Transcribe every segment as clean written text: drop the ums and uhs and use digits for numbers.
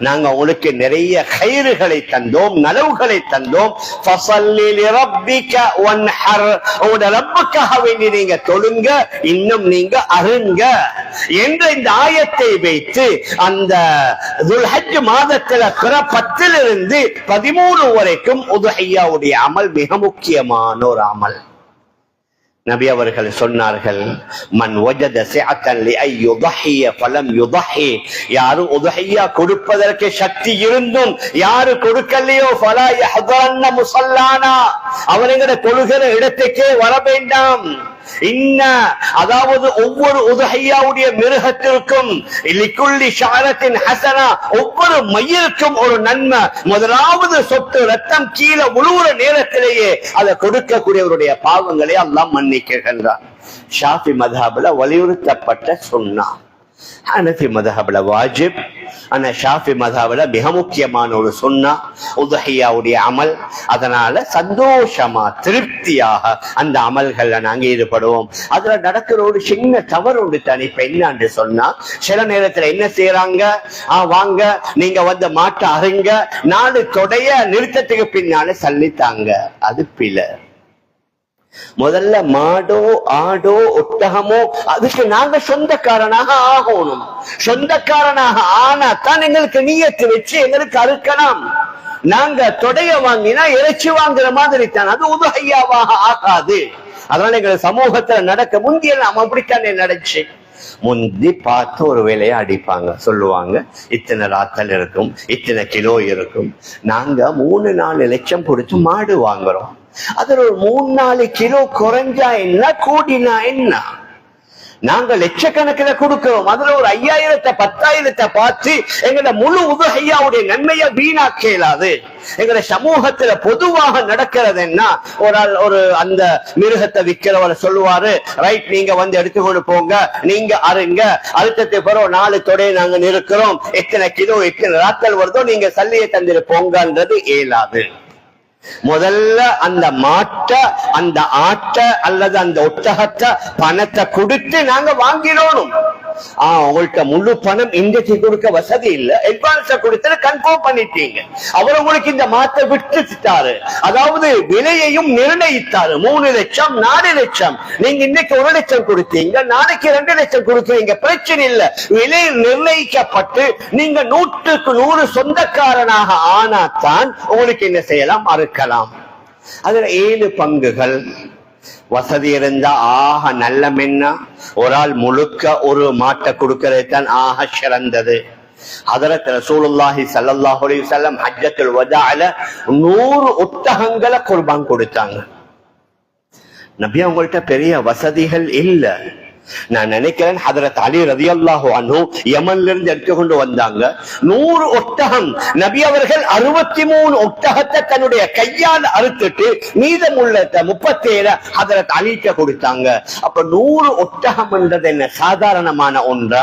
நாங்க உங்களுக்கு நிறைய கயிறுகளை தந்தோம், நலவுகளை தந்தோம். உங்களோட ரப்புக்காக வேண்டி நீங்க தொழுங்க, இன்னும் நீங்க அருங்க என்ற இந்த ஆயத்தை வைத்து அந்த துல்ஹஜ் மாதத்துல பிற 10 13 வரைக்கும் உதுஹிய்யாவுடைய அமல் மிக முக்கியமான ஒரு அமல். நபி அவர்கள் சொன்னார்கள், மன் வஜத சிஅத்தன் லிஐ யுضஹிய ஃபலம் யுضஹி, யாரு உதுஹிய்யா கொடுப்பதற்கு சக்தி இருந்தும் யாரு கொடுக்கலையோ ஃபலா யஹ்தரன்ன முஸல்லானா, அவங்கள தொழுகிற இடத்துக்கே வர வேண்டாம். அதாவது ஒவ்வொரு உதுஹிய்யாவுடைய மிருகத்திற்கும் லிக்குல்லி ஷஅரத்தின் ஹஸனா, ஒவ்வொரு மயிலுக்கும் ஒரு நன்மை. முதலாவது சொட்டு ரத்தம் கீழே விழுவுற நேரத்திலேயே அதை கொடுக்கக்கூடியவருடைய பாவங்களை அல்லாஹ் மன்னிக்கின்றார். ஷாஃபி மذஹப்ல வலியுறுத்தப்பட்ட சுன்னா, ஹனஃபி மذஹப்ல வாஜிப், ஆனா ஷாஃபி மذஹப்ல மிக முக்கியமான ஒரு சுன்னா உதுஹிய்யாவுடைய அமல். அதனால சந்தோஷமா திருப்தியாக அந்த அமல்கள்ல நாங்க ஈடுபடுவோம். அதுல நடக்கிற ஒரு சின்ன தவறு உண்டு தானே. இப்ப என்னன்னு சொன்னா, சில நேரத்துல என்ன செய்யறாங்க, வாங்க நீங்க வந்து மாட்ட அருங்க, 4 தொடைய நிறுத்தத்துக்கு பின்னால சல்லித்தாங்க. அது பிழை. முதல்ல மாடோ ஆடோ ஒட்டகமோ அதுக்கு நாங்க சொந்தக்காரனாக ஆகணும். சொந்தக்காரனாக ஆனா தான் எங்களுக்கு நியத்து வச்சு எங்களுக்கு அறுக்கலாம். நாங்க தொடைய வாங்கினா இறைச்சி வாங்குற மாதிரி தான், அது உதுஹிய்யாவாக ஆகாது. அதனால எங்க சமூகத்துல நடக்க முந்திய நாம அப்படித்தானே நடந்துச்சு. முந்தி பார்த்து ஒரு வேலையை அடிப்பாங்க, சொல்லுவாங்க இத்தனை ராத்தல் இருக்கும், இத்தனை கிலோ இருக்கும். நாங்க 3-4 லட்சம் கொடுத்து மாடு வாங்குறோம். அதுல ஒரு 3-4 கிலோ குறைஞ்சா என்ன, கூடினா என்ன? நாங்க லட்சக்கணக்கில் கொடுக்கிறோம். அதுல ஒரு 5000 10,000 பார்த்து எங்களை முழு உதுஹிய்யாவுடைய நன்மையை வீணாக்க இயலாது. எங்களை சமூகத்துல பொதுவாக நடக்கிறது என்ன, ஒரு அந்த மிருகத்தை விற்கிறவரை சொல்லுவாரு, ரைட் நீங்க வந்து எடுத்துக்கொண்டு போங்க, நீங்க அருங்க, அழுத்தத்தை பிறகு 4 தொடையை நாங்க நிறுக்கிறோம், எத்தனை கிலோ எத்தனை ராத்தல் வருதோ நீங்க சல்லியை தந்துட்டு போங்கன்றது இயலாது. முதல்ல அந்த மாட்டை, அந்த ஆட்டை அல்லது அந்த ஒட்டகத்தை பணத்தை கொடுத்து நாங்க வாங்கிடணும். உங்கள்கிட்ட முழு பணம் இன்றைக்கு கொடுக்க வசதி இல்ல, அட்வான்ஸ கொடுத்து கன்ஃபார்ம் பண்ணிட்டீங்க. அவர் உங்களுக்கு இந்த மாத்தை விட்டுட்டாரு, அதாவது விலையையும் நிர்ணயித்தாரு. 3 லட்சம் 4 லட்சம், நீங்க இன்னைக்கு 1 லட்சம் கொடுத்தீங்க, நாளைக்கு 2 லட்சம் கொடுக்குறீங்க, பிரச்சனை இல்ல. விலை நிர்ணயிக்கப்பட்டு நீங்க 100க்கு 100 சொந்தக்காரனாக ஆனாத்தான் உங்களுக்கு என்ன செய்யலாம், அறுக்கலாம். அதுல 7 பங்குகள். வசதி இருந்தா ஆக நல்ல மென்னா ஒரு ஆள் முழுக்க ஒரு மாட்டை கொடுக்கிறது தான் ஆக சிறந்தது. ஹதரத் ரசூலுல்லாஹி ஸல்லல்லாஹு அலைஹி வஸல்லம் ஹஜ்ஜத்துல் வதாஅல 100 ஒட்டகங்களை குர்பான் கொடுத்தாங்க. நபி அவங்கள்ட்ட பெரிய வசதிகள் இல்ல. நான் நினைக்கிறேன் ஹதரத் அலி ரலியல்லாஹு அன்ஹு யமன்ல இருந்து எடுத்துக்கொண்டு வந்தாங்க 100 ஒட்டகம். நபி அவர்கள் 63 ஒட்டகத்தை தன்னுடைய கையால் அறுத்துட்டு மீதமுள்ள 37 ஹதரத் அலிட்ட கொடுத்தாங்க. அப்ப 100 ஒட்டகம் என்றது என்ன சாதாரணமான ஒன்றா?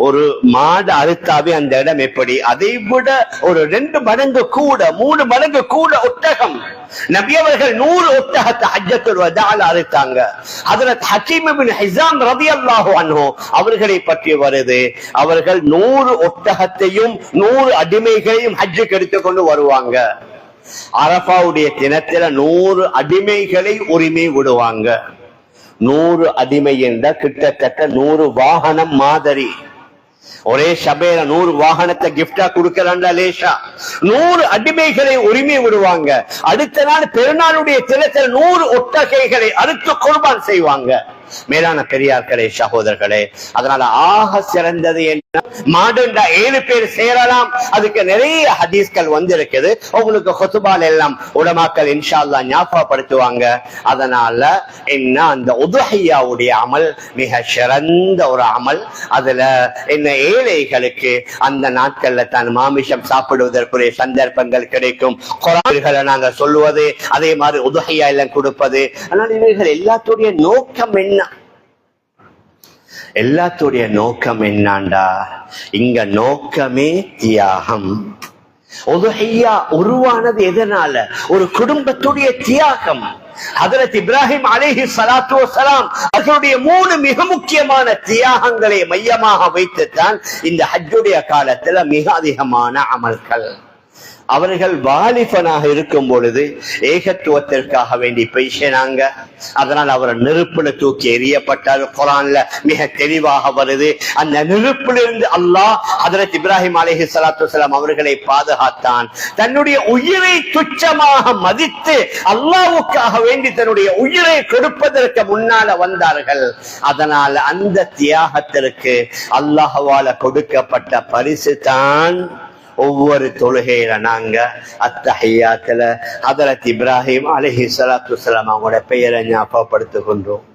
ஒரு மாடு அறுத்தாவே அந்த இடம் எப்படி, அதை விட ஒரு 2 மடங்கு கூட 3 மடங்கு கூட ஒட்டகம். நபி அவர்கள் 100 ஒட்டகத்தை ஹஜ்ஜத்துல் வதாஅல அறுத்தாங்க. ஹஜ்ரத் ஹக்கீம் இப்னு ஹிஸாம் ரலியல்லாஹு அன்ஹு அவர்களை பற்றி வருது, அவர்கள் 100 ஒட்டகத்தையும் 100 அடிமைகளையும் ஹஜ்ஜுக்கு எடுத்துக்கொண்டு வருவாங்க. அரஃபாவுடைய தினத்தில 100 அடிமைகளை உரிமை விடுவாங்க. 100 அடிமை என்ற கிட்டத்தட்ட 100 வாகனம் மாதிரி. ஒரே சபையில 100 வாகனத்தை கிஃப்டா கொடுக்கலாம்டா லேஷா. 100 அடிமைகளை உரிமை விடுவாங்க. அடுத்த நாள் பெருநாளுடைய தினத்தில் 100 ஒட்டகைகளை அறுத்து குர்பான் செய்வாங்க. மேலான பெரியார்களே, சகோதரர்களே, அதனால ஆக சிறந்தது என்ன, மாடுண்டா 7 பேர் சேரலாம். அதுக்கு நிறைய ஹதீஸ்கள் வந்திருக்குது. உங்களுக்கு ஹுதுபால் எல்லாம் உலமாக்கள் இன்ஷா அல்லாஹ் ஞாபகப்படுத்துவாங்க. அதனால என்ன, அந்த உதுஹிய்யாவுடைய அமல் மிக சிறந்த ஒரு அமல். அதுல என்ன, ஏழைகளுக்கு அந்த நாட்கள்ல தான் மாமிசம் சாப்பிடுவதற்குரிய சந்தர்ப்பங்கள் கிடைக்கும். குர்ஆன்களை நாங்க சொல்லுவது, அதே மாதிரி உதுஹிய்யா எல்லாம் கொடுப்பது. ஆனால் இவர்கள் எல்லாத்துடைய நோக்கம் என்ன, எல்லாத்துடைய நோக்கம் என்னண்டா, இங்க நோக்கமே தியாகம். உதுஹிய்யா உருவானது எதனால? ஒரு குடும்பத்துடைய தியாகம். ஹஜ்ரத் இப்ராஹிம் அலைஹிஸ்ஸலாத்து வஸ்ஸலாம் அவர்களுடைய 3 மிக முக்கியமான தியாகங்களை மையமாக வைத்துத்தான் இந்த ஹஜ்ஜுடைய காலத்துல மிக அதிகமான அமல்கள். அவர்கள் வாலிபனாக இருக்கும் பொழுது ஏகத்துவத்திற்காக வேண்டி பேசினாங்க. அதனால் அவர் நெருப்புல தூக்கி எறியப்பட்டார். குர்ஆன்ல மிக தெளிவாக வருது. அந்த நெருப்பிலிருந்து அல்லாஹ் ஹஜ்ரத் இப்ராஹிம் அலைஹிஸ்ஸலாத்து வஸ்ஸலாம் அவர்களை பாதுகாத்தான். தன்னுடைய உயிரை துச்சமாக மதித்து அல்லாஹ்வுக்காக வேண்டி தன்னுடைய உயிரை கொடுப்பதற்கு முன்னால வந்தார்கள். அதனால் அந்த தியாகத்திற்கு அல்லாஹ்வால கொடுக்கப்பட்ட பரிசு தான் ஒவ்வொரு தொழுகையில நாங்க அத்தஹியாத்துல ஹஜ்ரத் இப்ராஹிம் அலைஹிஸ்ஸலாத்து வஸ்ஸலாம் அவங்களோட பெயரை ஞாபகப்படுத்துகின்றோம்.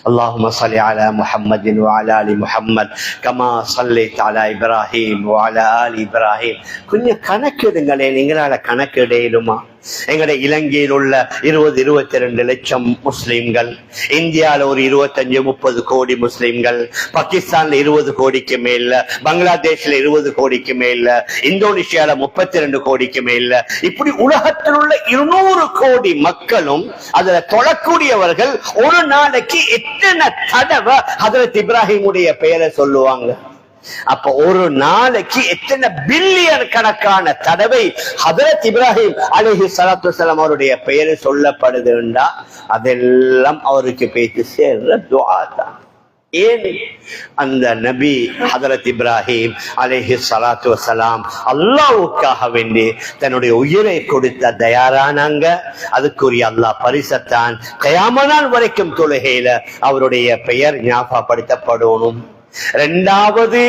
اللهم صل على محمد وعلى ال محمد كما صليت على ابراهيم وعلى ال ابراهيم. கொஞ்சம் கணக்கிடுங்களே, நீங்களால கணக்கிடையிலுமா? எங்களுடைய இலங்கையில் உள்ள 20-22 லட்சம் முஸ்லிம்கள், இந்தியாவில் ஒரு 25-30 கோடி முஸ்லிம்கள், பாகிஸ்தான்ல 20 கோடிக்கு மேல, பங்களாதேஷ்ல 20 கோடிக்கு மேல, இந்தோனேஷியால 32 கோடிக்கு மேல, இப்படி உலகத்தில் உள்ள 200 கோடி மக்களும் அதுல தொழக்கூடியவர்கள் ஒரு நாளைக்கு எத்தனை தடவை ஹஜ்ரத் இப்ராஹிமுடைய பெயரை சொல்லுவாங்க? அப்ப ஒரு நாளைக்கு எத்தனை பில்லியன் கணக்கான தடவை ஹஜ்ரத் இப்ராஹிம் அலைஹிஸ்ஸலாத்து வஸ்ஸலாம் அவருடைய பெயரை சொல்லப்படுதுண்டா அதெல்லாம் அவருக்கு பேசி சேர்ற துஆ தான். ஏன் அந்த நபி ஹஜ்ரத் இப்ராஹிம் அலைஹிஸ்ஸலாத்து வஸ்ஸலாம் அல்லாஹ்வுக்காக வேண்டி தன்னுடைய உயிரை கொடுத்த தயாரானாங்க. அதுக்குரிய அல்லாஹ் பரிசத்தான் கியாமத் நாள் வரைக்கும் தொழுகையில அவருடைய பெயர் ஞாபகப்படுத்தப்படணும். இரண்டாவது,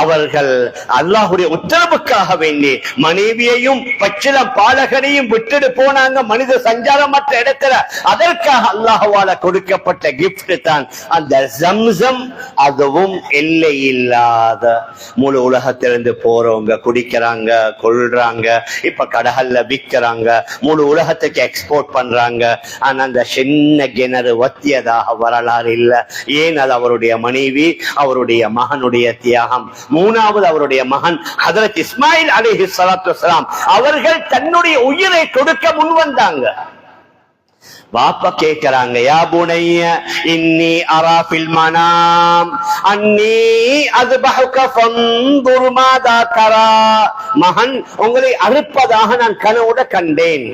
அவர்கள் அல்லாஹ்வுடைய உத்தரவுக்காக வேண்டி மனைவியையும் பச்சிளம் பாலகனையும் விட்டுட்டு போனாங்க மனித சஞ்சாரமற்ற இடத்துல. அதற்காக அல்லாஹ்வால கொடுக்கப்பட்ட கிஃப்ட் தான் அந்த ஜம்சம். அதுவும் எல்லை இல்லாத, முழு உலகத்திலிருந்து போறவங்க குடிக்கிறாங்க, கொள்றாங்க, இப்ப கடகல்ல விற்கிறாங்க, முழு உலகத்துக்கு எக்ஸ்போர்ட் பண்றாங்க. ஆனா அந்த சின்ன கிணறு வத்தியதாக வரலாறு இல்லை. ஏன்? அது அவருடைய மனைவி, அவருடைய மகனுடைய தியாகம். மூணாவது, அவருடைய மகன் ஹஜ்ரத் இஸ்மாயில் அலைஹிஸ்ஸலாத்து வஸ்ஸலாம் அவர்கள் தன்னுடைய உயிரை கொடுக்க முன்வந்தாங்க. பாப்பா கேட்கிறாங்க, யா புனைய இன்னி அரா ஃபில் மனாம் அன்னி அஸ்பஹுக ஃபன்துர் மாதா தரா. மகன், உங்களை அறுப்பதாக நான் கனவுட கண்டேன்.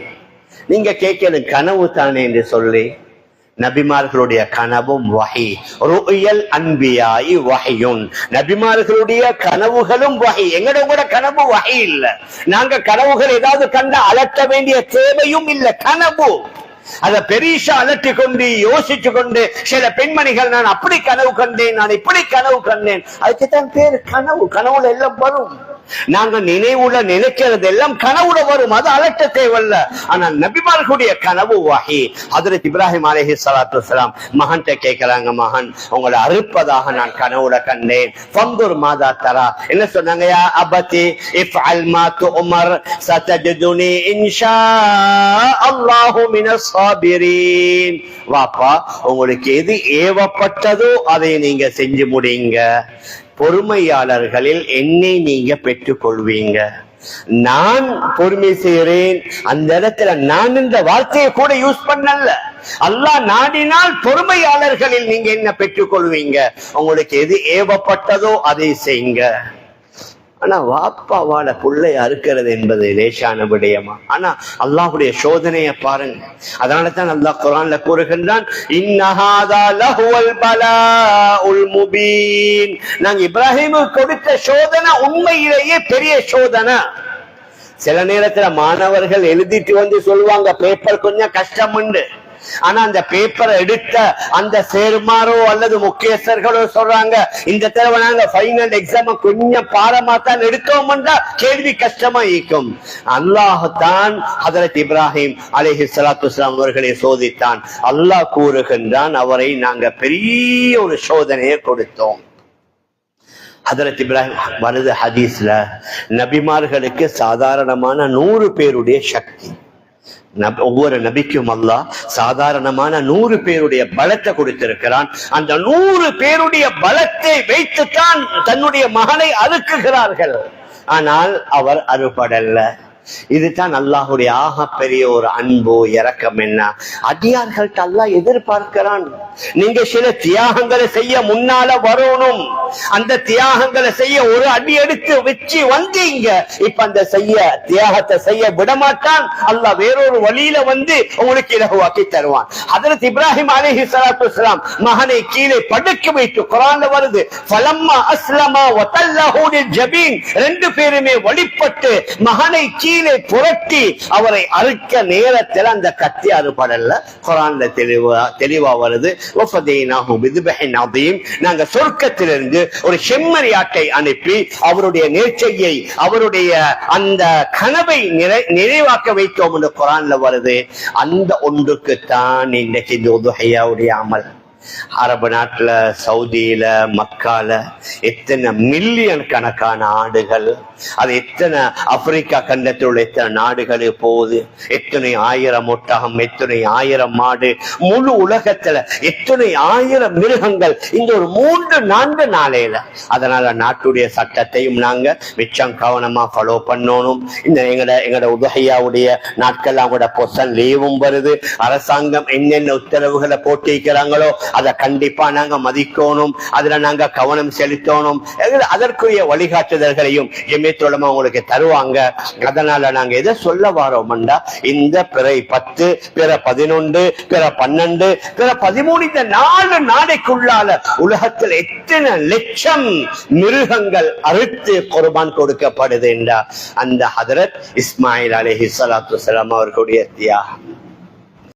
நீங்க கேட்கிறது கனவு தானே என்று சொல்லி, நபிமார்களுடைய கனவும் வஹி. ருயல் அன்பியாஇ வஹியுன். நபிமார்களுடைய கனவுகளும் வஹி. எங்களோட கனவு வஹி இல்ல. நாங்க கனவுகள் ஏதாவது கண்ட அலட்ட வேண்டிய தேவையும் இல்ல. கனவு அத பெரிசா அலட்டி கொண்டு யோசிச்சு கொண்டு சில பெண்மணிகள் நான் அப்படி கனவு கண்டேன், நான் இப்படி கனவு கண்டேன், அதுக்குத்தான் பேரு கனவு. கனவுல எல்லாம் வரும். நாங்க நினைவுல நினைக்கிறது எல்லாம் கனவுல வரும், அது அலட்ட தேவையில்ல. ஆனா நபிமார்களுடைய கனவு வஹி. ஹஜ்ரத் இப்ராஹிம் அலைஹிஸ்ஸலாத்து வஸ்ஸலாம் மகன்கிட்ட கேட்கிறாங்க, மகன், உங்களை அறுப்பதாக நான் கனவுல கண்டேன். ஃபன்துர் மாதா தரா. என்ன சொன்னாங்க? யா அபதி இஃஅல் மா துஅமர் சதஜதுனி இன்ஷா அல்லாஹு மினஸ் சாபிரீன். வாப்பா, உங்களுக்கு எது ஏவப்பட்டதோ அதை நீங்க செஞ்சு முடிங்க. பொறுமையாளர்களில் என்னை நீங்க பெற்றுக் கொள்வீங்க. நான் பொறுமை செய்கிறேன். அந்த இடத்துல நான் இந்த வார்த்தையை கூட யூஸ் பண்ணல. அல்லாஹ் நாடினால் பொறுமையாளர்களில் நீங்க என்ன பெற்றுக் கொள்வீங்க. உங்களுக்கு எது ஏவப்பட்டதோ அதை செய்யுங்க. ஆனா வாப்பாவால புள்ளை அறுக்கிறது என்பது லேசான விடயமா? ஆனா அல்லாஹ்வுடைய சோதனையை பாருங்க. அதனால தான் அல்லாஹ் குர்ஆன்ல கூறுகின்றான், இன்னஹாதா லஹுவல் பலாஉல் முபீன். நாங்க இப்ராஹிமுக்கு கொடுத்த சோதனை உண்மையிலேயே பெரிய சோதனை. சில நேரத்துல மாணவர்கள் எழுதிட்டு வந்து சொல்லுவாங்க, பேப்பர் கொஞ்சம் கஷ்டம் உண்டு. ஆனா அந்த பேப்பரை எடுத்த அந்த சேர்மாரோ அல்லது முக்கியஸ்தர்களோ சொல்றாங்க, இந்த தடவை நாங்க ஃபைனல் எக்ஸாம் கொஞ்சம் பாரமா தான் எடுத்தோம்னா கேள்வி கஷ்டமா இருக்கும். அல்லாஹ் தான் ஹஜ்ரத் இப்ராஹிம் அலைஹிஸ்ஸலாத்து வஸ்ஸலாம் அவர்களை சோதித்தான். அல்லாஹ் கூறுகின்றான், அவரை நாங்க பெரிய ஒரு சோதனையை கொடுத்தோம். ஹஜ்ரத் இப்ராஹிம் வருது ஹதீஸ்ல, நபிமார்களுக்கு சாதாரணமான 100 பேருடைய சக்தி. ஒவ்வொரு நபிக்கும் அல்லாஹ் சாதாரணமான 100 பேருடைய பலத்தை கொடுத்திருக்கிறான். அந்த 100 பேருடைய பலத்தை வைத்துத்தான் தன்னுடைய மகனை அறுக்குகிறார்கள். ஆனால் அவர் அறுபடல்ல. இதுதான் அல்லாஹுடைய ஆக பெரிய ஒரு அன்பு இரக்கம். என்ன அடியார்கள்ட்ட அல்லாஹ் எதிர்பார்க்கிறான், நீங்க சில தியாகங்களை செய்ய முன்னால வரணும். அந்த தியாகங்களை செய்ய ஒரு அடி எடுத்து வச்சு வந்தீங்க, இப்ப அந்த தியாகத்தை செய்ய விடமாட்டான். அல்லாஹ் வேறொரு வழியில வந்து உங்களுக்கு இலகுவாக்கி தருவான். ஹஜ்ரத் இப்ராஹிம் அலைஹிஸ்ஸலாத்து வஸ்ஸலாம் மகனை கீழே படுக்க வைத்து குர்ஆன்ல வருது, ஃபலம்மா அஸ்லமா வதல்லஹு லில்ஜபீன், ரெண்டு பேருமே வழிபட்டு மகனை கீழே புரட்டி அவரை அறுக்க நேரத்தில் அந்த கத்தி அறுபடல. குர்ஆன்ல தெளிவா வருது, வஃபதைனாஹு பிதுபஹின் அதீம், நாங்க சொர்க்கத்திலிருந்து ஒரு செம்மறியாட்டை அனுப்பி அவருடைய நேர்ச்சையை, அவருடைய அந்த கனவை நிறைவாக்க வைத்தோம் என்று குர்ஆன்ல வருது. அந்த ஒன்றுக்குத்தான் இன்றைக்கு இந்த உதுஹையாவுடைய அமல். அரபு நாட்டுல, சவுதியில, மக்கால எத்தனை மில்லியன் கணக்கான ஆடுகள், அது எத்தனை ஆப்பிரிக்கா கண்டத்தில் உள்ள எத்தனை நாடுகள் போகுது, எத்தனை ஆயிரம் ஒட்டகம், எத்தனை ஆயிரம் மாடு, முழு உலகத்துல எத்தனை ஆயிரம் மிருகங்கள் இந்த ஒரு 3-4 நாளையில. அதனால நாட்டுடைய சட்டத்தையும் நாங்க மிச்சம் கவனமா ஃபாலோ பண்ணணும். இந்த எங்கட உதுஹையாவுடைய நாட்கள் அவங்களோட பொசன் லீவும் வருது. அரசாங்கம் என்னென்ன உத்தரவுகளை போட்டிருக்கிறாங்களோ அதை கண்டிப்பா நாங்க மதிக்கணும், அதுல நாங்க கவனம் செலுத்தணும். அதற்குரிய வழிகாட்டுதல்களையும் ஜமியத்துல் உங்களுக்கு தருவாங்க. அதனால நாங்க எதை சொல்ல வரோம்டா, இந்த பிறை 10, பிற 11, பிற 12, பிற 13, இந்த 4 நாளைக்குள்ளால உலகத்தில் எத்தனை லட்சம் மிருகங்கள் அறுத்து குர்பான் கொடுக்கப்படுது என்றா அந்த ஹஜ்ரத் இஸ்மாயில் அலைஹிஸ்ஸலாத்து வஸ்ஸலாம் அவர்களுடைய தியாகம்.